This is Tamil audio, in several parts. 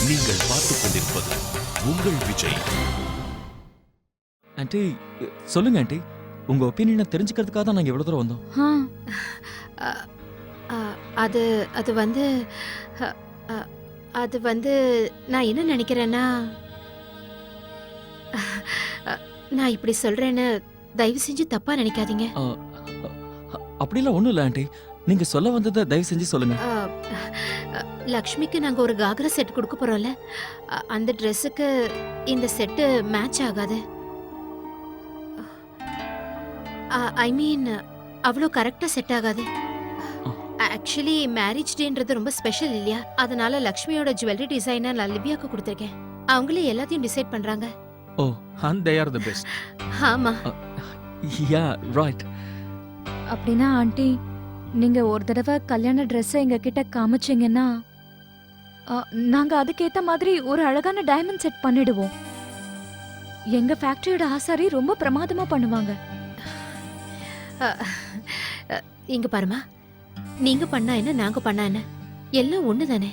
நீங்கள் பார்த்துக் கொண்டிருப்பது உங்கள் விஜய். ஆண்டி சொல்லுங்க ஆண்டி, உங்க ஒப்பீனியனை தெரிஞ்சுக்கிறதுக்காக தான் நாங்க எவ்வளவு தூரம் வந்தோம். அது அது வந்து அது வந்து நான் என்ன நினைக்கிறேன்னா, நான் இப்படி சொல்றேன்னு தயவு செஞ்சு தப்பா நினைக்காதீங்க. அப்படிலாம் ஒண்ணும் இல்ல ஆண்டி, நீங்க சொல்ல வந்ததை தயவு செஞ்சு சொல்லுங்க. லக்ஷ்மிக்கு நாங்க ஒரு காக்ரா செட் கொடுக்க போறோம்ல, அந்த ட்ரெஸ்ஸுக்கு இந்த செட்டு மேட்ச் ஆகாது. ஐ மீன் அவ்வளோ கரெக்டா செட் ஆகாது. ஆக்சுவலி மேரேஜ் டேன்றது ரொம்ப ஸ்பெஷல் இல்லையா, அதனால லக்ஷ்மியோட ஜுவல்லரி டிசைனை நான் லிபியாக்கு கொடுத்துருக்கேன். அவங்களே எல்லாத்தையும் டிசைட் பண்றாங்க. ஓ, and they are the best. ஆமா. Yeah right. அப்படின்னா ஆண்டி, நீங்க ஒரு தடவை கல்யாண ட்ரெஸ்ஸை எங்க கிட்ட காமிச்சீங்கன்னா நாங்க அதுக்கேத்த மாதிரி ஒரு அழகான டைமண்ட் செட் பண்ணிடுவோம். எங்க ஃபேக்டரியோட ஆசாரி ரொம்ப பிரமாதமா பண்ணுவாங்க. இங்க பாருமா, நீங்க பண்ணா என்ன நாங்க பண்ணா என்ன, எல்லாம் ஒண்ணு தானே.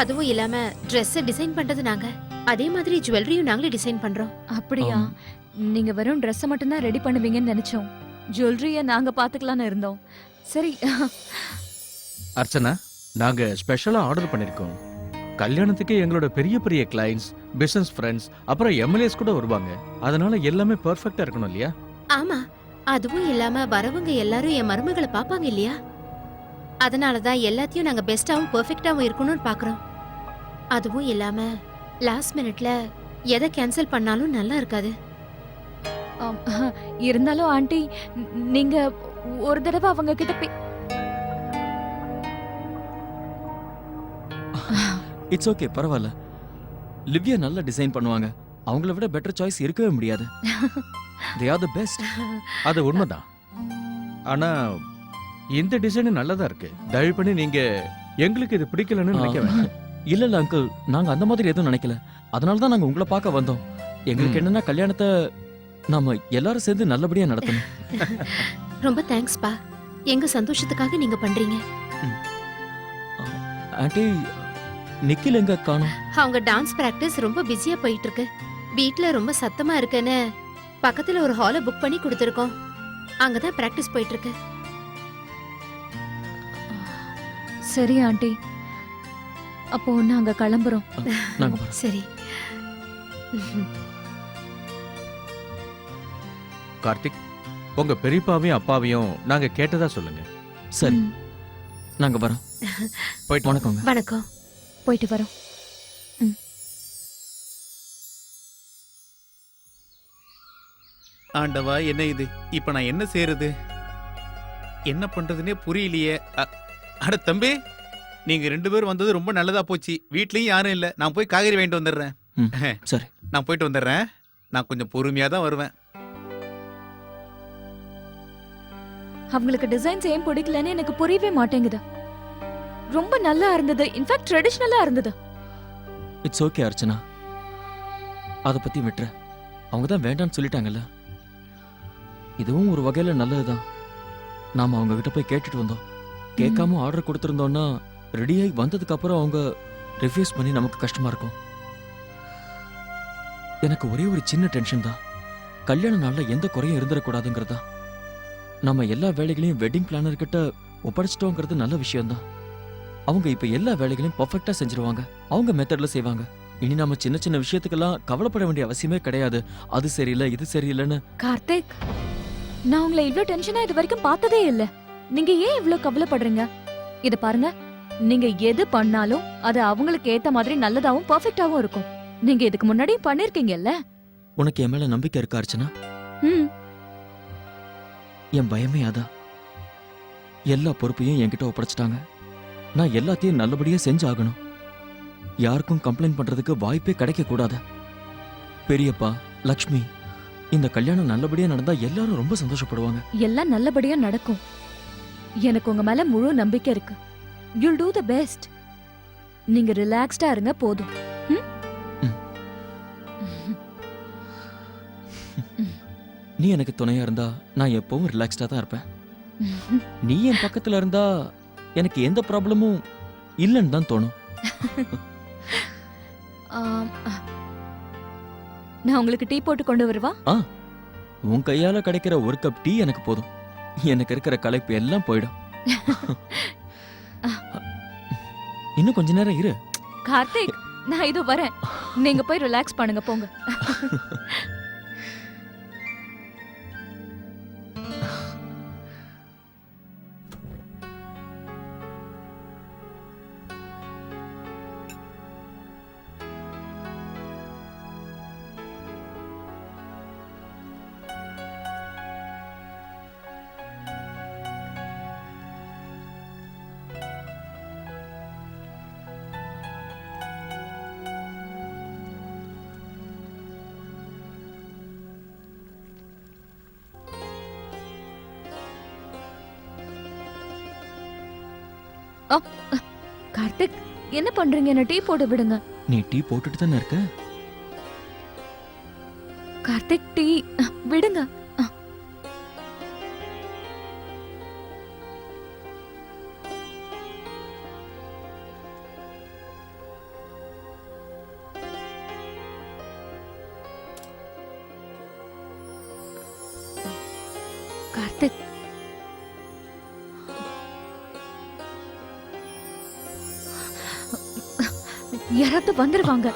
அதுவும் இல்லாம ட்ரெஸ் டிசைன் பண்றது நாங்க, அதே மாதிரி ஜுவல்லரியும் நாங்களே டிசைன் பண்றோம். அப்படியா? நீங்க வெறும் ட்ரெஸ் மட்டும் தான் ரெடி பண்ணுவீங்கன்னு நினைச்சோம். ஜுவல்லரிய நாங்க பாத்துக்கலாம்னு இருந்தோம். சரி. அர்ச்சனா, நாங்க ஸ்பெஷலா ஆர்டர் பண்ணிருக்கோம். கல்யாணத்துக்கு எங்களோட பெரிய பெரிய கிளைண்ட்ஸ், பிசினஸ் ஃப்ரெண்ட்ஸ், அப்புறம் எம்எல்ஏஸ் கூட வருவாங்க. அதனால எல்லாமே பெர்ஃபெக்ட்டா இருக்கணும் இல்லையா? ஆமா, அதுவும் இல்லாம வரவங்க எல்லாரும் என் மருமகளை பாப்பாங்க இல்லையா, அதனாலதான் எல்லாத்தையும் நாங்க பெஸ்டாவும் பெர்ஃபெக்ட்டாவும் இருக்கணும்னு பாக்குறோம். அதுவும் இல்லாம லாஸ்ட் மினிட்ல எதை கேன்சல் பண்ணாலும் நல்லா இருக்காது. இருந்தாலும் ஆண்டி, நீங்க ஒரு தடவை அவங்க கிட்ட இட்ஸ் ஓகே, பரவாயில்ல. லிவ்யா நல்லா டிசைன் பண்ணுவாங்க. அவங்கள விட பெட்டர் சாய்ஸ் இருக்கவே முடியாது. they are the best. அது உண்மைதான். ஆனா இந்த டிசைன் நல்லதா இருக்கு. தயவு பண்ணி நீங்க எங்களுக்கு இது பிடிக்கலன்னு நினைக்க வேண்டாம். இல்ல இல்ல அங்கிள், நாங்க அந்த மாதிரி எதுவும் நினைக்கல. அதனால தான் நாங்க உங்களை பார்க்க வந்தோம். எங்களுக்கு என்னன்னா, கல்யாணத்தை நாம எல்லாரும் சேர்ந்து நல்லபடியா நடத்தணும். ரொம்ப தேங்க்ஸ் பா, எங்க சந்தோஷத்துக்காக நீங்க பண்றீங்க. ஆண்டி, நிக்கில் எங்க காணோம்? அவங்க டான்ஸ் பிராக்டிஸ் ரொம்ப பிஸியா போயிட்டு இருக்கு. வீட்ல ரொம்ப சத்தமா இருக்குன்னு பக்கத்துல ஒரு ஹாலை புக் பண்ணி கொடுத்துருக்கோம். அங்கதான் பிராக்டிஸ் போயிட்டு இருக்கு. சரி ஆண்டி, அப்போ நாங்க கிளம்புறோம். நாங்க போறோம். சரி. கார்த்திக், உங்க பெரியப்பாவையும் அப்பாவையும் நாங்க கேட்டதா சொல்லுங்க. சரி, நாங்க வரோம். போயிட்டு வணக்கங்க. வணக்கம். போயிட்டு வரோம். ஆண்டவா, என்ன இது? இப்ப நான் என்ன செய்யறது, என்ன பண்றதுன்னே புரியலையே. அட தம்பி, நீங்க 2 பேரும் வந்தது ரொம்ப நல்லதா போச்சு. வீட்லயும் யாரும் இல்ல, நான் போய் காய்கறி வாங்கிட்டு வந்துடுறேன். சரி, நான் போயிட்டு வந்துடுறேன். நான் கொஞ்சம் பொறுமையா தான் வருவேன். அவங்களுக்கு டிசைன்ஸ் ஏன் பிடிக்கலன்னு எனக்கு புரியவே மாட்டேங்குது. ரொம்ப நல்லா இருந்தது, இன்ஃபேக்ட் ட்ரெடிஷனலா இருந்தது. இட்ஸ் ஓகே அர்ச்சனா, அத பத்தி விட்டுற. அவங்க தான் வேண்டாம்னு சொல்லிட்டாங்கல்ல. இதுவும் ஒரு வகையில நல்லதுதான். நாம அவங்க கிட்ட போய் கேட்டுட்டு வந்தோம். கேட்காம ஆர்டர் கொடுத்திருந்தோம்னா ரெடியாகி வந்ததுக்கு அப்புறம் அவங்க ரிஃப்யூஸ் பண்ணி நமக்கு கஷ்டமா இருக்கும். எனக்கு ஒரே ஒரு சின்ன டென்ஷன் தான். கல்யாண நாள்ல எந்த குறையும் இருந்துடக்கூடாதுங்கிறதா. நம்ம எல்லா வேலைகளையும் வெட்டிங் பிளானர் கிட்ட ஒப்படைச்சிட்டோங்கிறது நல்ல விஷயம்தான். அவங்க இப்ப எல்லா வேலைகளையும் பர்ஃபெக்டா செஞ்சிருவாங்க. அவங்க மெத்தட்ல செய்வாங்க. இனி நம்ம சின்ன சின்ன விஷயத்துக்கெல்லாம் கவலைப்பட வேண்டிய அவசியமே கிடையாது. அது சரியில்லை, இது சரியில்லைன்னு. கார்த்திக், நான் உங்களை இவ்ளோ டென்ஷனா இது வரைக்கும் பார்த்ததே இல்ல. நீங்க ஏன் இவ்ளோ கவலைப்படுறீங்க? இத பாருங்க, நீங்க எது பண்ணாலும் அது அவங்களுக்கு ஏத்த மாதிரி நல்லதாவும் பர்ஃபெக்ட்டாவும் இருக்கும். நீங்க இதுக்கு முன்னாடி பண்ணிருக்கீங்கல்ல. உனக்கு என் மேல நம்பிக்கை இருக்கா அர்ச்சனா? என் பயமே அதான். எல்லா பொறுப்பையும் என்கிட்ட ஒப்படைச்சிட்டாங்க. நான் எல்லாத்தையும் நல்லபடியா செஞ்சாகணும். யாருக்கும் கம்ப்ளைண்ட் பண்றதுக்கு வாய்ப்பே கிடைக்க கூடாது. பெரியப்பா, லக்ஷ்மி, இந்த கல்யாணம் நல்லபடியா நடந்தா எல்லாரும் ரொம்ப சந்தோஷப்படுவாங்க. எல்லாம் நல்லபடியா நடக்கும். எனக்கு உங்க மேல முழு நம்பிக்கை இருக்கு. You'll do the best. நீங்க ரிலாக்ஸ்டா இருங்க போதும். நீ எனக்கு துணையா இருந்தா நான் எப்பவும் ரிலாக்ஸ்டா தான் இருப்பேன். நீ என் பக்கத்துல இருந்தா எனக்கு எந்த ப்ராப்ளமும் இல்லைன்னு தான் தோணும். ஆம், நான் உங்களுக்கு டீ போட்டு கொண்டு வருவா? உன் கையால கிடைக்கிற ஒரு கப் டீ எனக்கு போதும். எனக்கு இருக்கிற களைப்பு எல்லாம் போயிடும். இன்னும் கொஞ்ச நேரம் இரு. கார்த்திக், நான் இதோ வரேன். நீங்க போய் ரிலாக்ஸ் பண்ணுங்க, போங்க. கார்த்திக், என்ன பண்றீங்க? என்ன டீ போட்டு விடுங்க. நீ டீ போட்டுட்டு தானே இருக்க? கார்த்திக், டீ விடுங்க. கார்த்திக், யாராவது வந்துருவாங்க.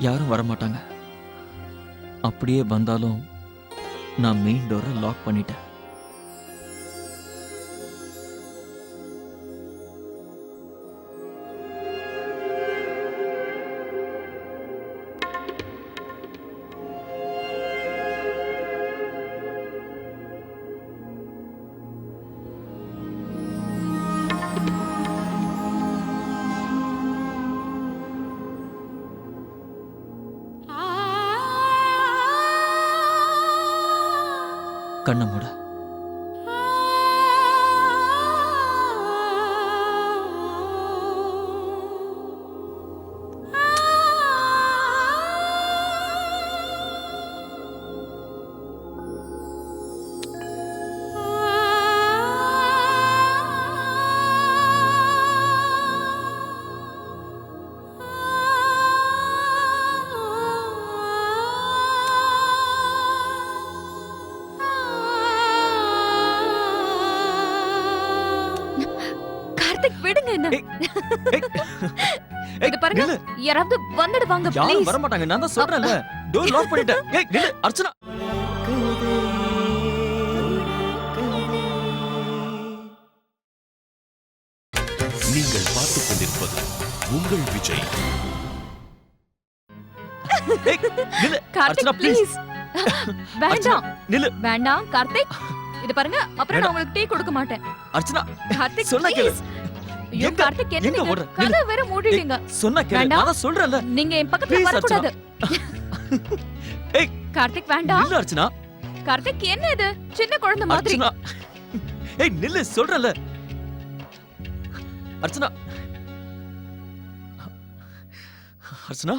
யாரும் வரமாட்டாங்க. அப்படியே வந்தாலும் நான் மெயின் டோரை லாக் பண்ணிட்டேன். கண்ணை மூட. கார்த்திக், விடுங்க என்ன. இது பாருங்க, நில்லு. யாராவது வந்துடுவாங்க யாரும் ப்ளீஸ். வரமாட்டாங்க. நான் தான் சொல்றேன்ல, டோர் லாக் பண்ணிட்டேன். ஏய் நில்லு அர்ச்சனா. நீங்கள் பார்த்துக் கொண்டிருப்பது உங்கள் விஜய். ஏய் நில்லு கார்த்திக், அர்ச்சனா, please. ப்ளீஸ். வேண்டாம், நில்லு வேண்டாம் கார்த்திக். இது பாருங்க, அப்புறம் நான் உங்களுக்கு டீ கொடுக்க மாட்டேன். அர்ச்சனா. கார்த்திக், சொன்னா கேளு. ப்ளீஸ். ஐயோ எங்க- கார்த்திக், என்ன எங்க நீங்க ஓடுற? கதவை வேற மூடிட்டீங்க. சொன்னா கேளு. வேண்டாம். நான் தான் சொல்றேன்ல. நீங்க என் பக்கத்துல Please, வரக்கூடாது. ஏய். கார்த்திக், வேண்டாம். நில்லு அர்ச்சனா. கார்த்திக், என்ன இது? சின்ன குழந்தை மாதிரி. அர்ச்சனா. ஏய் நில்லு சொல்றேன்ல. அர்ச்சனா. அர்ச்சனா.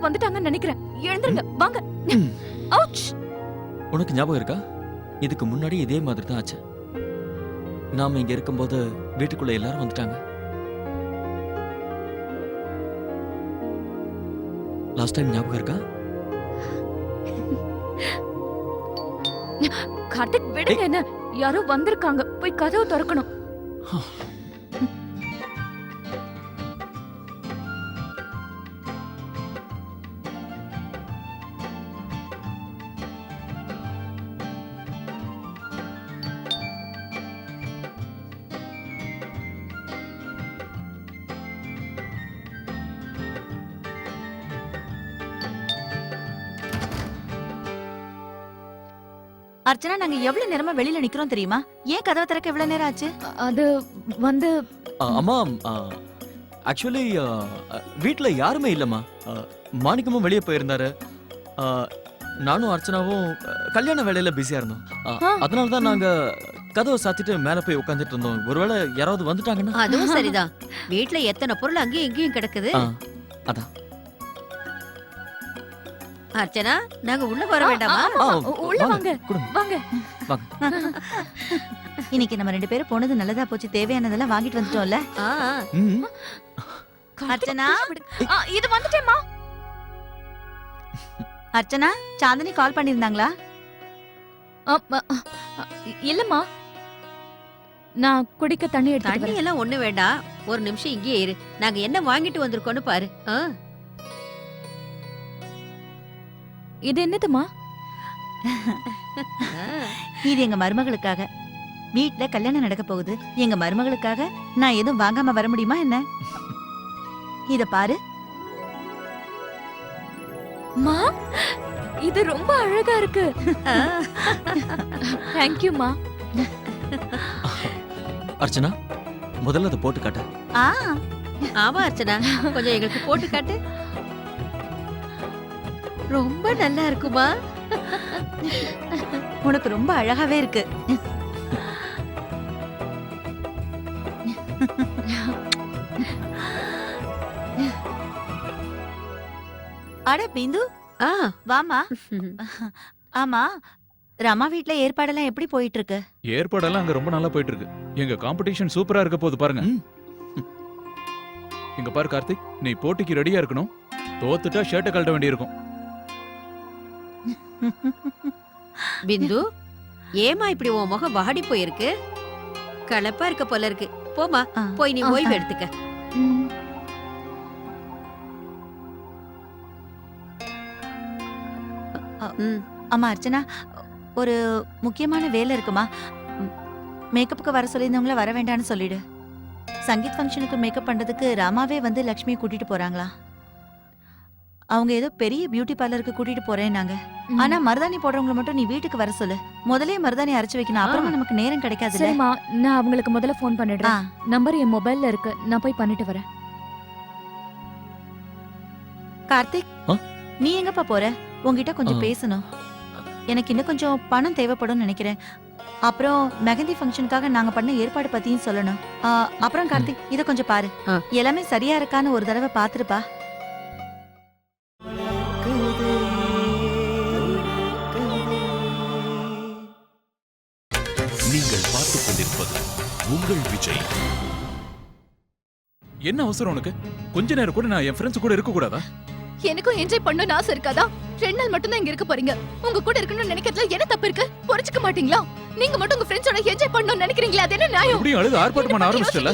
வந்துட்டாங்கன்னு நினைக்கிறேன். எழுந்துருங்க, வாங்க. அவுச். உனக்கு ஞாபகம் இருக்கா? இதுக்கு முன்னாடி இதே மாதிரி தான் ஆச்சு. நாம இங்க இருக்கும்போது வீட்டுக்குள்ள எல்லாரும் வந்துட்டாங்க. லாஸ்ட் டைம் ஞாபகம் இருக்கா? கார்த்திக் விடுங்க, என்ன யாரோ வந்திருக்காங்க, போய் கதவு திறக்கணும். அர்ச்சனா, நாங்க எவ்வளவு நேரமா வெளியில நிக்கிறோம் தெரியுமா? ஏன் கதவை திறக்க இவ்வளவு நேரம் ஆச்சு? அது வந்து அம்மா, ஆக்சுவலி வீட்ல யாருமே இல்லம்மா. மாணிக்கமும் வெளியே போயிருந்தாரு. நானும் அர்ச்சனாவும் கல்யாண வேலையில பிஸியா இருந்தோம். அதனால தான் நாங்க கதவை சாத்திட்டு மேல போய் உட்காந்துட்டு இருந்தோம். ஒருவேளை யாராவது வந்துட்டாங்கன்னா. அதுவும் சரிதான். வீட்ல எத்தனை பொருள் அங்கேயும் இங்கேயும் கிடக்குது. அதான். அர்ச்சனா, நாங்க உள்ள வர வேண்டாமா? உள்ள வாங்க, கொடுங்க. வாங்க. இன்னைக்கு நம்ம 2 பேரும் போனது நல்லதா போச்சு. தேவையானதெல்லாம் வாங்கிட்டு வந்துட்டோம்ல. ஆ, ம். அர்ச்சனா. இது வந்துட்டேம்மா. அர்ச்சனா, சாந்தினி கால் பண்ணிருந்தாங்களா? இல்லம்மா, நான் குடிக்க தண்ணி எடுத்து தண்ணி எல்லாம் ஒண்ணு வேண்டாம். ஒரு நிமிஷம் இங்கேயே இரு. நாங்க என்ன வாங்கிட்டு வந்திருக்கோம்னு பாரு. இது என்னதுமா? இது எங்க மருமகளுக்காக. வீட்ல கல்யாணம் நடக்க போகுது. எங்க மருமகளுக்காக நான் எதுவும் வாங்காம வர முடியுமா என்ன? இத பாரு. மா, இது ரொம்ப அழகா இருக்கு. தேங்க்யூமா. அர்ச்சனா, முதல்ல அதை போட்டு காட்ட. ஆமா அர்ச்சனா, கொஞ்சம் எங்களுக்கு போட்டு காட்டு. ரொம்ப நல்லா இருக்குமா? உனக்கு ரொம்ப அழகாவே இருக்கு. அட பிந்து, வாமா. ஆமா, ரமா வீட்ல ஏற்பாடெல்லாம் எப்படி போயிட்டு இருக்கு? ஏற்பாடெல்லாம் அங்க ரொம்ப நல்லா போயிட்டு இருக்கு. எங்க காம்படிஷன் சூப்பரா இருக்க போகுது பாருங்க. இங்க பாரு கார்த்திக், நீ போட்டிக்கு ரெடியா இருக்கணும். தோத்துட்டா ஷர்ட்டை கழட்ட வேண்டியிருக்கும். பிந்து, ஏமா இப்படி உன் முகம் வாடி போயிருக்கு? கலப்பா இருக்க போல இருக்கு. போமா, போய் நீ ஓய்வு எடுத்துக்க. அம்மா அர்ச்சனா, ஒரு முக்கியமான வேலை இருக்குமா. மேக்கப்புக்கு வர சொல்லியிருந்தவங்கள வர வேண்டாம்னு சொல்லிடு. சங்கீத் ஃபங்க்ஷனுக்கு மேக்கப் பண்றதுக்கு ராமாவே வந்து லக்ஷ்மியை கூட்டிட்டு போறாங்களா? அவங்க ஏதோ பெரிய பியூட்டி பார்லருக்கு கூட்டிட்டு போறேன்னாங்க. ஆனா மருதாணி போடுறவங்க மட்டும் நீ வீட்டுக்கு வர சொல்லு. முதலே மருதாணி அரைச்சு வைக்கணும். அப்புறமா நமக்கு நேரம் கிடைக்காது. சரிம்மா, நான் அவங்களுக்கு முதல்ல ஃபோன் பண்ணிடுறேன். நம்பர் என் மொபைல்ல இருக்கு, நான் போய் பண்ணிட்டு வரேன். கார்த்திக், நீ எங்கப்பா போற? உன்கிட்ட கொஞ்சம் பேசணும். எனக்கு இன்னும் கொஞ்சம் பணம் தேவைப்படும் நினைக்கிறேன். அப்புறம் மெஹந்தி ஃபங்க்ஷனுக்காக நாங்க பண்ண ஏற்பாடு பத்தியும் சொல்லணும். அப்புறம் கார்த்திக், இத கொஞ்சம் பாரு. எல்லாமே சரியா இருக்கான்னு ஒரு தடவை பாத்துருப்பா. நீங்கள் பார்த்துக் கொண்டிருப்பது உங்கள் விஜய். என்ன அவசரம் உனக்கு? கொஞ்ச நேரம் கூட நான் என் ஃப்ரெண்ட்ஸ் கூட இருக்க கூடாதா? எனக்கும் என்ஜாய் பண்ணணும்னு ஆசை இருக்காதா? 2 நாள் மட்டும் தான் இங்க இருக்க போறீங்க. உங்க கூட இருக்கணும்னு நினைக்கிறதுல என்ன தப்பு இருக்கு? பொறுச்சுக்க மாட்டீங்களா? நீங்க மட்டும் உங்க ஃப்ரெண்ட்ஸோட என்ஜாய் பண்ணணும்னு நினைக்கிறீங்களா? அது என்ன நியாயம்? அப்படியே அழுது ஆர்ப்பாட்டம் பண்ண ஆரம்பிச்சிட்டல.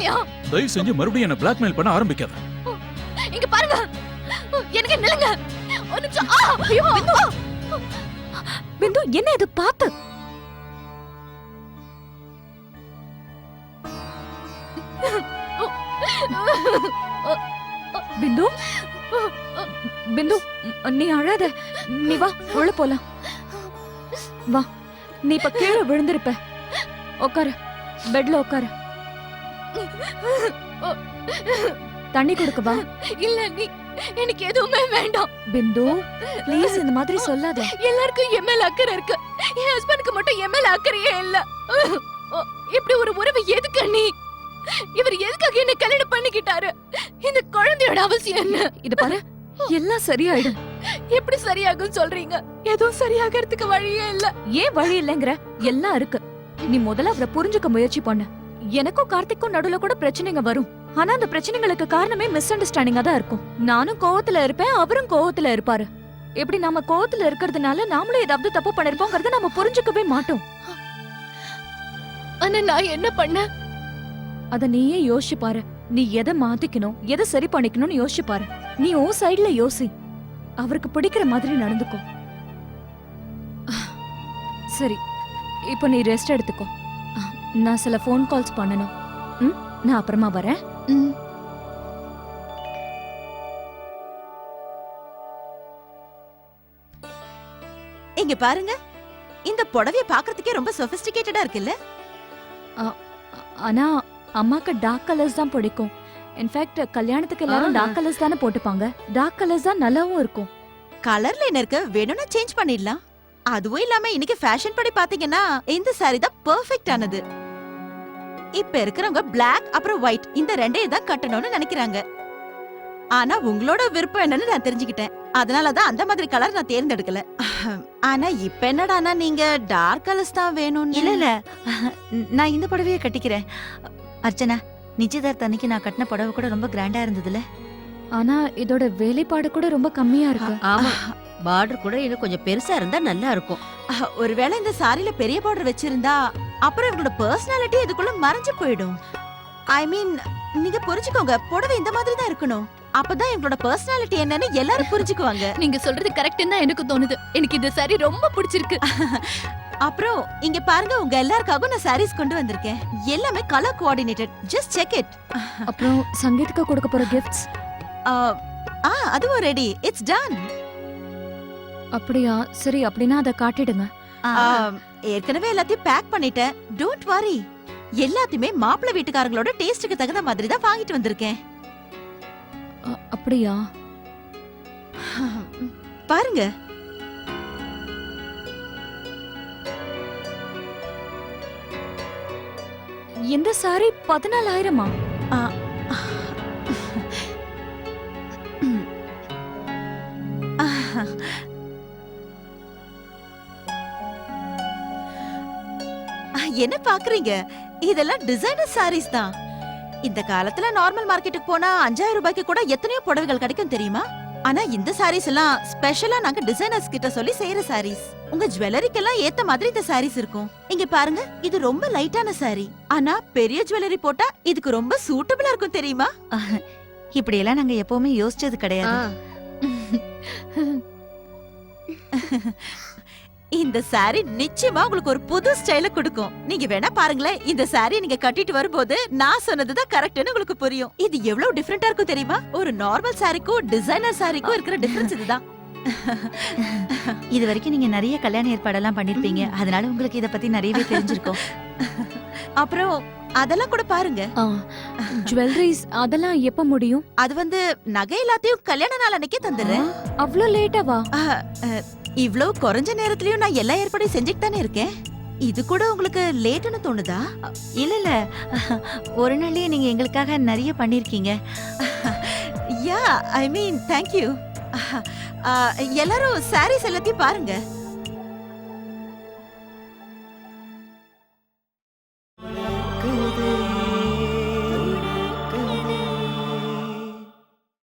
தயவு செஞ்சு மறுபடியும் என்ன பிளாக்மெயில் பண்ண ஆரம்பிக்காத. இங்க பாருங்க, எனக்கு நில்லுங்க. ஒரு நிமிஷம். ஐயோ, பிந்து, என்ன இது? பாத்து பிந்து, பிந்து, நீ அழாத. நீ வா, உள்ள போலாம். வா, நீ இப்ப கீழே விழுந்திருப்ப. உட்காரு, பெட்ல உட்காரு. தண்ணி கொடுக்க வா. இல்ல, நீ எனக்கு எதுவுமே வேண்டாம். பிந்து, ப்ளீஸ் இந்த மாதிரி சொல்லாத. எல்லாருக்கும் என் மேல அக்கறை இருக்கு. என் ஹஸ்பண்டுக்கு மட்டும் என் மேல அக்கறையே இல்ல. இப்படி ஒரு உறவு எதுக்கு நீ? இவர் எதுக்காக என்ன கல்யாணம் பண்ணிக்கிட்டாரு? இந்த குழந்தையோட அவசியம் என்ன? இது பாரு, எல்லாம் சரியாயிடும். எப்படி சரியாகும் சொல்றீங்க? எதுவும் சரியாகிறதுக்கு வழியே இல்ல. ஏன் வழி இல்லைங்கிற? எல்லாம் இருக்கு. நீ முதல்ல அவரை புரிஞ்சுக்க முயற்சி பண்ணு. எனக்கும் கார்த்திக்கும் நடுவுல கூட பிரச்சனைங்க வரும். ஆனா அந்த பிரச்சனைகளுக்கு காரணமே மிஸ் அண்டர்ஸ்டாண்டிங்கா தான் இருக்கும். நானும் கோவத்துல இருப்பேன், அவரும் கோவத்துல இருப்பாரு. எப்படி நாம கோவத்துல இருக்கிறதுனால நாமளும் ஏதாவது தப்பு பண்ணிருப்போங்கிறத நாம புரிஞ்சுக்கவே மாட்டோம். ஆனா நான் என்ன பண்ண? அத நீயே யோசிச்சு பாரு. நீ எதை மாத்திக்கணும், எதை சரி பண்ணிக்கணும்னு யோசிச்சு பாரு. நீ உன் சைடுல யோசி. அவருக்கு பிடிக்கிற மாதிரி நடந்துக்கோ. சரி, இப்போ நீ ரெஸ்ட் எடுத்துக்கோ. நான் சில ஃபோன் கால்ஸ் பண்ணணும். நான் அப்புறமா வரேன். இங்க பாருங்க, இந்த புடவைய பாக்குறதுக்கே ரொம்ப சொபிஸ்டிகேட்டடா இருக்குல்ல? ஆனா அம்மாக்கு டார்க் கலர்ஸ் தான் பிடிக்கும். இன்ஃபேக்ட் கல்யாணத்துக்கு எல்லாரும் டார்க் கலர்ஸ் தானே போட்டுப்பாங்க. டார்க் கலர்ஸ் தான் நல்லாவும் இருக்கும். கலர்ல என்ன இருக்கு? வேணும்னா சேஞ்ச் பண்ணிடலாம். அதுவும் இல்லாம இன்னைக்கு ஃபேஷன் படி பாத்தீங்கன்னா இந்த சாரி தான் பெர்ஃபெக்ட் ஆனது. இப்ப இருக்கிறவங்க பிளாக் அப்புறம் ஒயிட் இந்த ரெண்டையும் தான் கட்டணும்னு நினைக்கிறாங்க. ஆனா உங்களோட விருப்பம் என்னன்னு நான் தெரிஞ்சுக்கிட்டேன். அதனாலதான் அந்த மாதிரி கலர் நான் தேர்ந்தெடுக்கல. ஆனா இப்ப என்னடானா நீங்க டார்க் கலர்ஸ் தான் வேணும். இல்ல இல்ல, நான் இந்த புடவைய கட்டிக்கிறேன். அர்ச்சனா, நிச்சயதார்த்த அன்னைக்கு நான் கட்டின புடவை கூட ரொம்ப கிராண்டா இருந்ததுல. ஆனா இதோட வேலைப்பாடு கூட ரொம்ப கம்மியா இருக்கு. ஆமா, பார்டர் கூட இன்னும் கொஞ்சம் பெருசா இருந்தா நல்லா இருக்கும். ஒருவேளை இந்த சாரில பெரிய பார்டர் வச்சிருந்தா அப்புறம் இவங்களோட பர்சனாலிட்டி இதுக்குள்ள மறைஞ்சு போயிடும். ஐ மீன், நீங்க புரிஞ்சுக்கோங்க, புடவை இந்த மாதிரி தான் இருக்கணும். அப்பதான் எங்களோட பர்சனாலிட்டி என்னன்னு எல்லாரும் புரிஞ்சுக்குவாங்க. நீங்க சொல்றது கரெக்ட்னு தான் எனக்கு தோணுது. எனக்கு இந்த சாரி ரொம்ப பிடிச்சிருக்கு. அப்புறம் இங்க பாருங்க, உங்க எல்லாருக்காகவும் நான் சாரீஸ் கொண்டு வந்திருக்கேன். எல்லாமே colour coordinated. Just check it. அப்புறம் சங்கீத்துக்கு கொடுக்க போற கிஃப்ட்ஸ் அதுவும் ரெடி. It's done. அப்படியா? சரி, அப்படின்னா அதை காட்டிடுங்க. ஏற்கனவே எல்லாத்தையும் பேக் பண்ணிட்டேன். Don't worry. எல்லாத்தையுமே மாப்பிள்ளை வீட்டுக்காரங்களோட டேஸ்டுக்கு தகுந்த மாதிரி தான் வாங்கிட்டு வந்திருக்கேன். அப்படியா? பாருங்க. இந்த சாரி 14,000-ஆ? என்ன பாக்குறீங்க? இதெல்லாம் டிசைனர் சாரீஸ் தான். இந்த காலத்துல நார்மல் மார்க்கெட்டுக்கு போனா 5,000 ரூபாய்க்கு கூட எத்தனையோ புடவைகள் கிடைக்கும் தெரியுமா? ஆனா இந்த சாரீஸ் எல்லாம் ஸ்பெஷலா நாங்க டிசைனர்ஸ் கிட்ட சொல்லி செய்யற சாரீஸ். உங்க ஜுவல்லரிக்கெல்லாம் ஏத்த மாதிரி இந்த சாரீஸ் இருக்கும். இங்க பாருங்க, இது ரொம்ப லைட்டான சாரி. ஆனா பெரிய ஜுவல்லரி போட்டா இதுக்கு ரொம்ப சூட்டபிளா இருக்கும் தெரியுமா? இப்படி எல்லாம் நாங்க எப்பவுமே யோசிச்சது கிடையாது. இந்த சாரி நிச்சயமா உங்களுக்கு ஒரு புது ஸ்டைல கொடுக்கும். நீங்க வேணா பாருங்களேன். இந்த சாரி நீங்க கட்டிட்டு வரும்போது நான் சொன்னதுதான் கரெக்ட்னு உங்களுக்கு புரியும். இது எவ்வளவு டிஃபரெண்டா இருக்கும் தெரியுமா? ஒரு நார்மல் சாரிக்கும் டிசைனர் சாரிக்கும் இருக்கிற டிஃபரன்ஸ் இதுதான். இது வரைக்கும் நீங்க நிறைய கல்யாண ஏற்பாடெல்லாம் பண்ணிருப்பீங்க. அதனால உங்களுக்கு இத பத்தி நிறையவே தெரிஞ்சிருக்கும். அப்புறம் அதெல்லாம் கூட பாருங்க. ஜுவல்லரிஸ் அதெல்லாம் எப்ப முடியும்? அது வந்து நகை எல்லாத்தையும் கல்யாண நாள் அன்னைக்கே தந்துடுறேன். அவ்ளோ லேட்டாவா? இவ்ளோ குறைஞ்ச நேரத்துலயும் நான் எல்லா ஏற்பாடையும் செஞ்சுட்டு தானே இருக்கேன். இது கூட உங்களுக்கு லேட்னு தோணுதா? இல்ல இல்ல, ஒரு நாள்லயே நீங்க எங்களுக்காக நிறைய பண்ணிருக்கீங்க. யா, ஐ மீன், தேங்க் யூ. எல்லாரும் சாரீஸ் எல்லாத்தையும் பாருங்க.